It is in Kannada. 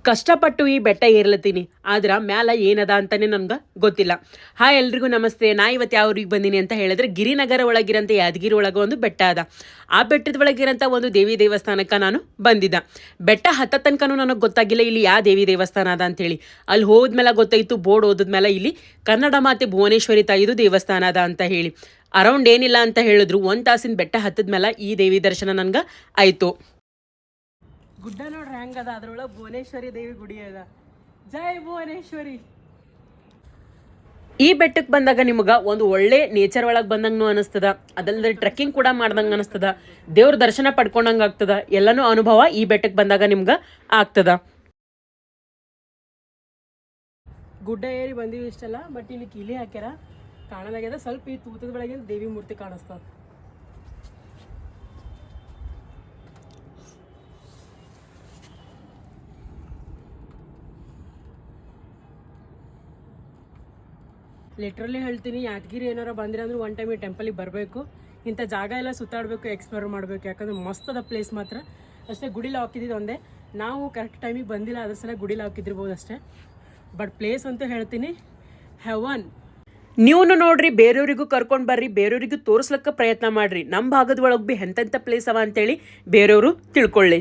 ಕಷ್ಟಪಟ್ಟು ಈ ಬೆಟ್ಟ ಏರ್ಲತ್ತೀನಿ ಆದ್ರೆ ಮ್ಯಾಲ ಏನದ ಅಂತಾನೆ ನನ್ಗೆ ಗೊತ್ತಿಲ್ಲ. ಹಾಯ್ ಎಲ್ರಿಗೂ ನಮಸ್ತೆ. ನಾ ಇವತ್ತು ಯಾವ ಊರಿಗೆ ಬಂದೀನಿ ಅಂತ ಹೇಳಿದ್ರೆ ಗಿರಿನಗರ ಒಳಗಿರಂತ ಯಾದಗಿರಿ ಒಳಗೆ ಒಂದು ಬೆಟ್ಟ ಅದ. ಆ ಬೆಟ್ಟದ ಒಳಗಿರಂತ ಒಂದು ದೇವಿ ದೇವಸ್ಥಾನಕ್ಕೆ ನಾನು ಬಂದಿದ್ದ. ಬೆಟ್ಟ ಹತ್ತ ತನಕನೂ ನನಗೆ ಗೊತ್ತಾಗಿಲ್ಲ ಇಲ್ಲಿ ಯಾವ ದೇವಿ ದೇವಸ್ಥಾನ ಅದ ಅಂತೇಳಿ. ಅಲ್ಲಿ ಹೋದ್ಮೇಲೆ ಗೊತ್ತಾಯಿತು, ಬೋರ್ಡ್ ಓದಿದ್ಮೇಲೆ ಇಲ್ಲಿ ಕನ್ನಡ ಮಾತೆ ಭುವನೇಶ್ವರಿ ತಾಯಿದು ದೇವಸ್ಥಾನ ಅದ ಅಂತ ಹೇಳಿ. ಅರೌಂಡ್ ಏನಿಲ್ಲ ಅಂತ ಹೇಳಿದ್ರು, 1 ತಾಸಿನ ಬೆಟ್ಟ ಹತ್ತದ್ಮೇಲೆ ಈ ದೇವಿ ದರ್ಶನ ನನ್ಗೆ ಆಯಿತು. ಗುಡ್ಡ ನೋಡ್ರಿ ಹೆಂಗದ, ಅದ್ರೊಳಗೆ ಭುವನೇಶ್ವರಿ ದೇವಿ ಗುಡಿ ಅದ. ಜೈ ಭುವನೇಶ್ವರಿ. ಈ ಬೆಟ್ಟಕ್ಕೆ ಬಂದಾಗ ನಿಮ್ಗೆ ಒಂದು ಒಳ್ಳೆ ನೇಚರ್ ಒಳಗೆ ಬಂದಂಗೂ ಅನಿಸ್ತದ, ಅದಲ್ಲದೆ ಟ್ರೆಕ್ಕಿಂಗ್ ಕೂಡ ಮಾಡ್ದಂಗೆ ಅನಿಸ್ತದ, ದೇವ್ರ ದರ್ಶನ ಪಡ್ಕೊಂಡಂಗೆ ಆಗ್ತದ. ಎಲ್ಲನೂ ಅನುಭವ ಈ ಬೆಟ್ಟಕ್ಕೆ ಬಂದಾಗ ನಿಮ್ಗೆ ಆಗ್ತದ. ಗುಡ್ಡ ಏರಿ ಬಂದೀವಿ ಇಷ್ಟಲ್ಲ, ಬಟ್ ಇಲ್ಲಿ ಕೀಲಿ ಹಾಕ್ಯಾರ ಕಾಣಲಾಗ್ಯದ. ಸ್ವಲ್ಪ ಈ ತೂತದ ಬೆಳಗ್ಗೆ ದೇವಿ ಮೂರ್ತಿ ಕಾಣಿಸ್ತದ. ಲಿಟ್ರಲಿ ಹೇಳ್ತೀನಿ, ಯಾದಗಿರಿ ಏನಾರ ಬಂದ್ರೆ ಅಂದ್ರೆ ಒನ್ ಟೈಮ್ ಈ ಟೆಂಪಲಿಗೆ ಬರಬೇಕು. ಇಂಥ ಜಾಗ ಎಲ್ಲ ಸುತ್ತಾಡಬೇಕು, ಎಕ್ಸ್ಪ್ಲೋರ್ ಮಾಡಬೇಕು. ಯಾಕಂದ್ರೆ ಮಸ್ತ್ ಅದ ಪ್ಲೇಸ್ ಮಾತ್ರ. ಅಷ್ಟೇ ಗುಡಿಲಿ ಹಾಕಿದ್ದು ಒಂದೇ, ನಾವು ಕರೆಕ್ಟ್ ಟೈಮಿಗೆ ಬಂದಿಲ್ಲ, ಅದ್ರ ಸಲ ಗುಡಿಲಿ ಹಾಕಿದ್ದಿರ್ಬೋದು ಅಷ್ಟೇ. ಬಟ್ ಪ್ಲೇಸ್ ಅಂತೂ ಹೇಳ್ತೀನಿ ಹೆವನ್. ನೀವು ನೋಡ್ರಿ, ಬೇರೆಯವ್ರಿಗೂ ಕರ್ಕೊಂಡು ಬರ್ರಿ, ಬೇರೆಯವ್ರಿಗೂ ತೋರಿಸ್ಲಿಕ್ಕೆ ಪ್ರಯತ್ನ ಮಾಡ್ರಿ. ನಮ್ಮ ಭಾಗದ ಒಳಗೆ ಭೀ ಎಂತೆಂಥ ಪ್ಲೇಸ್ ಅವ ಅಂತೇಳಿ ಬೇರೆಯವರು ತಿಳ್ಕೊಳ್ಳಿ.